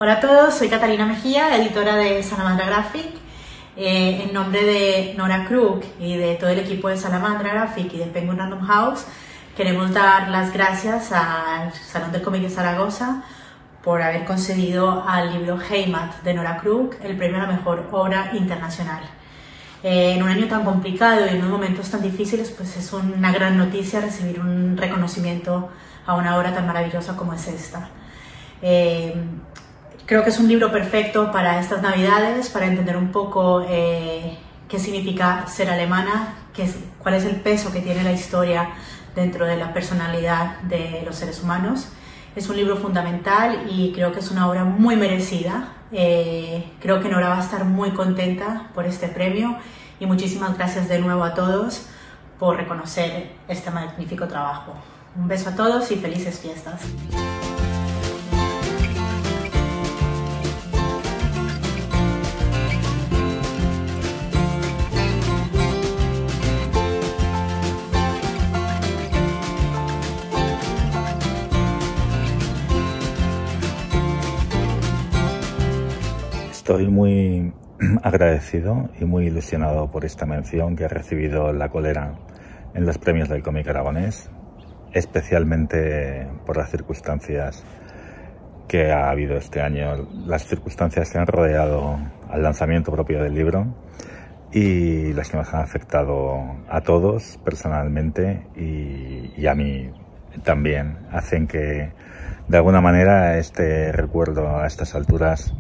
Hola a todos, soy Catalina Mejía, editora de Salamandra Graphic. En nombre de Nora Krug y de todo el equipo de Salamandra Graphic y de Penguin Random House, queremos dar las gracias al Salón del Cómic de Zaragoza por haber concedido al libro Heimat de Nora Krug el premio a la mejor obra internacional. En un año tan complicado y en unos momentos tan difíciles, pues es una gran noticia recibir un reconocimiento a una obra tan maravillosa como es esta. Creo que es un libro perfecto para estas Navidades, para entender un poco qué significa ser alemana, cuál es el peso que tiene la historia dentro de la personalidad de los seres humanos. Es un libro fundamental y creo que es una obra muy merecida. Creo que Nora va a estar muy contenta por este premio y muchísimas gracias de nuevo a todos por reconocer este magnífico trabajo. Un beso a todos y felices fiestas. Estoy muy agradecido y muy ilusionado por esta mención que ha recibido La Cólera en los premios del cómic aragonés, especialmente por las circunstancias que ha habido este año, las circunstancias que han rodeado al lanzamiento propio del libro y las que nos han afectado a todos personalmente y a mí también, hacen que de alguna manera este recuerdo a estas alturas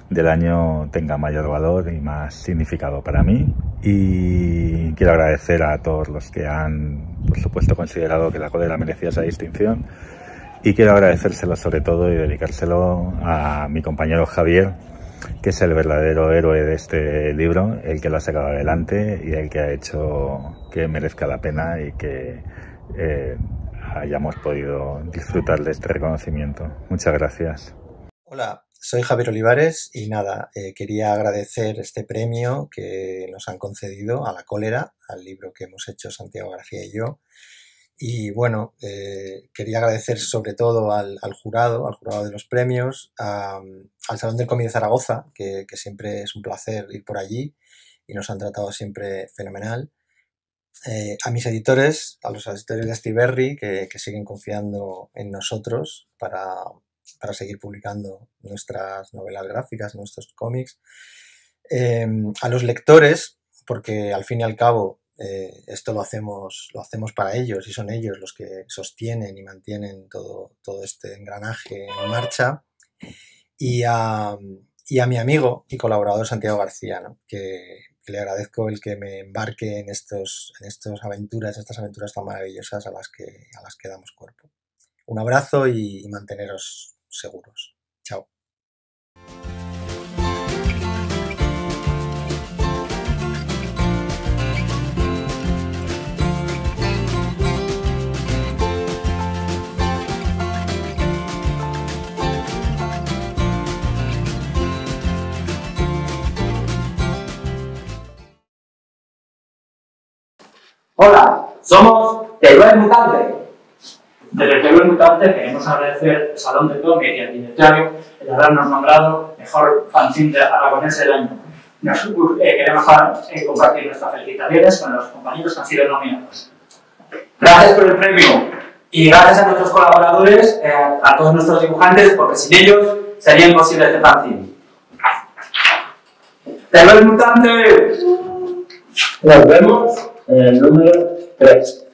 del año tenga mayor valor y más significado para mí. Y quiero agradecer a todos los que han, por supuesto, considerado que La Cólera merecía esa distinción, y quiero agradecérselo sobre todo y dedicárselo a mi compañero Javier, que es el verdadero héroe de este libro, el que lo ha sacado adelante y el que ha hecho que merezca la pena y que hayamos podido disfrutar de este reconocimiento. Muchas gracias. Hola, soy Javier Olivares y nada, quería agradecer este premio que nos han concedido a La Cólera, al libro que hemos hecho Santiago García y yo. Y bueno, quería agradecer sobre todo al jurado de los premios, al Salón del Cómic de Zaragoza, que siempre es un placer ir por allí y nos han tratado siempre fenomenal. A mis editores, a los editores de Astiberri, que siguen confiando en nosotros para seguir publicando nuestras novelas gráficas, nuestros cómics. A los lectores, porque al fin y al cabo esto lo hacemos para ellos y son ellos los que sostienen y mantienen todo este engranaje en marcha. Y a mi amigo y colaborador Santiago García, ¿no? que le agradezco el que me embarque en estas aventuras tan maravillosas a las que damos cuerpo. Un abrazo y manteneros seguros. Chao. Hola, somos Teruel Mutante. Desde Teruel Mutante queremos agradecer al Salón del Cómic y al directorio el habernos nombrado mejor fanzine aragonés del año. Queremos compartir nuestras felicitaciones con los compañeros que han sido nominados. Gracias por el premio y gracias a nuestros colaboradores, a todos nuestros dibujantes, porque sin ellos sería imposible este fanzine. ¡Teruel Mutante! Nos vemos en el número 3.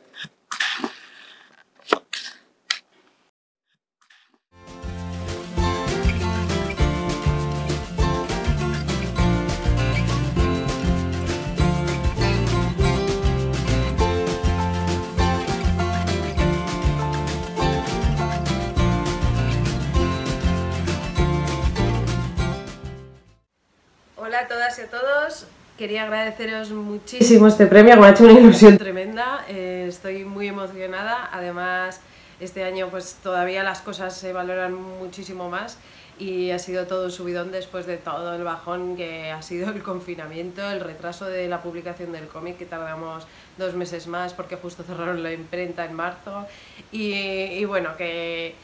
Hola a todas y a todos. Quería agradeceros muchísimo este premio, me ha hecho una ilusión tremenda, estoy muy emocionada, además este año pues todavía las cosas se valoran muchísimo más y ha sido todo un subidón después de todo el bajón que ha sido el confinamiento, el retraso de la publicación del cómic, que tardamos 2 meses más porque justo cerraron la imprenta en marzo y bueno, que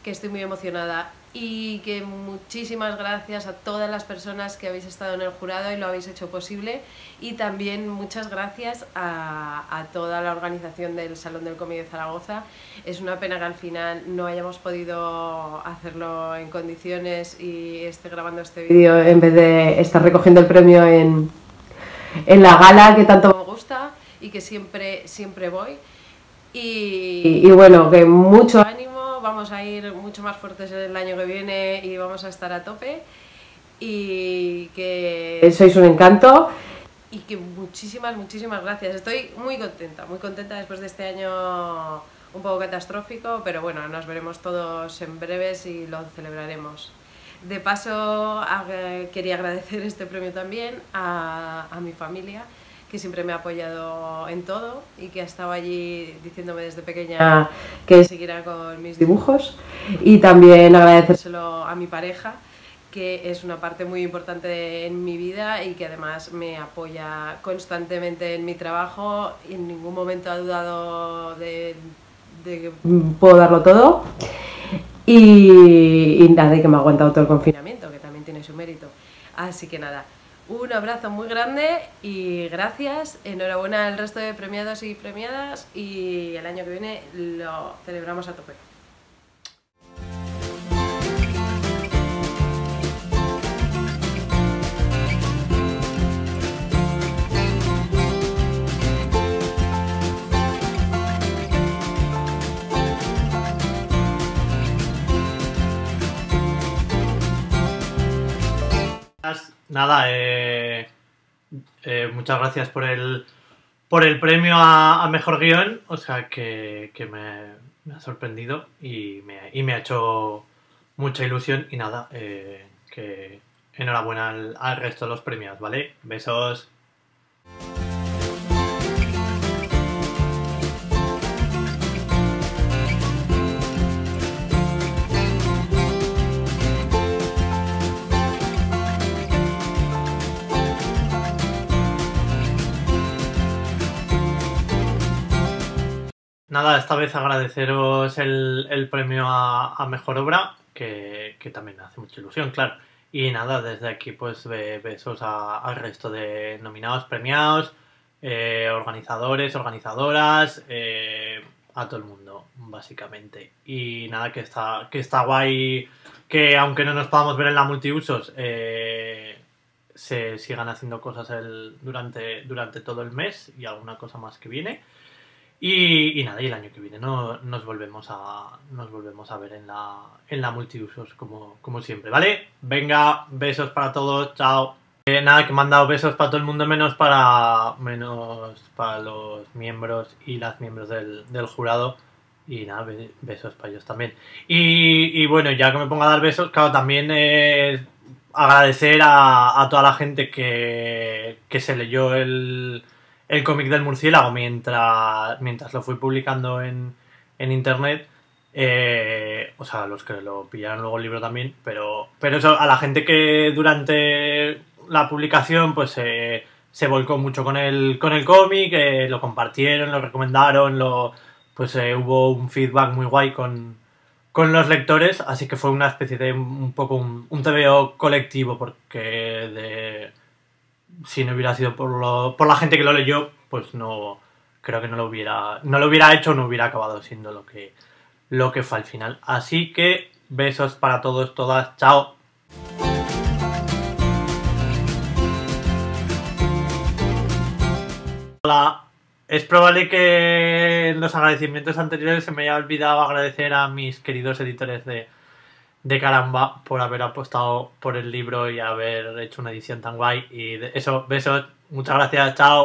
estoy muy emocionada. y que muchísimas gracias a todas las personas que habéis estado en el jurado y lo habéis hecho posible, y también muchas gracias a toda la organización del Salón del Cómic de Zaragoza. Es una pena que al final no hayamos podido hacerlo en condiciones y esté grabando este vídeo en vez de estar recogiendo el premio en la gala que tanto me gusta y que siempre voy. Y bueno, que mucho ánimo, vamos a ir mucho más fuertes el año que viene y vamos a estar a tope, y que sois un encanto y que muchísimas gracias. Estoy muy contenta después de este año un poco catastrófico, pero bueno, nos veremos todos en breves y lo celebraremos. De paso, quería agradecer este premio también a mi familia, que siempre me ha apoyado en todo y que ha estado allí diciéndome desde pequeña que siguiera con mis dibujos, y también agradecérselo a mi pareja, que es una parte muy importante en mi vida y que además me apoya constantemente en mi trabajo y en ningún momento ha dudado de que puedo darlo todo, y nada, de que me ha aguantado todo el confinamiento, que también tiene su mérito. Así que nada, un abrazo muy grande y gracias, enhorabuena al resto de premiados y premiadas, y el año que viene lo celebramos a tope. Nada, muchas gracias por el premio a mejor guión, o sea que me ha sorprendido y me ha hecho mucha ilusión, y nada, que enhorabuena al resto de los premios, ¿vale? Besos. Nada, esta vez agradeceros el premio a mejor obra, que también me hace mucha ilusión, claro. Y nada, desde aquí pues besos al resto de nominados, premiados, organizadores, organizadoras, a todo el mundo, básicamente. Y nada, que está guay que aunque no nos podamos ver en la multiusos, se sigan haciendo cosas durante todo el mes y alguna cosa más que viene. Y nada, y el año que viene nos volvemos a ver en la multiusos como siempre, ¿vale? Venga, besos para todos, chao. Nada, que me han dado besos para todo el mundo menos para los miembros y las miembros del jurado, y nada, besos para ellos también. Y bueno, ya que me pongo a dar besos, claro, también agradecer a toda la gente que se leyó el cómic del murciélago mientras lo fui publicando en internet, o sea, los que lo pillaron luego el libro también, pero eso, a la gente que durante la publicación pues se volcó mucho con el cómic, lo compartieron, lo recomendaron, pues hubo un feedback muy guay con los lectores, así que fue una especie de un poco un TVO colectivo, porque si no hubiera sido por la gente que lo leyó, pues no creo que no lo hubiera hecho, no hubiera acabado siendo lo que fue al final. Así que besos para todos, todas, chao. Hola, es probable que en los agradecimientos anteriores se me haya olvidado agradecer a mis queridos editores de Caramba por haber apostado por el libro y haber hecho una edición tan guay, y eso, besos, muchas gracias, chao.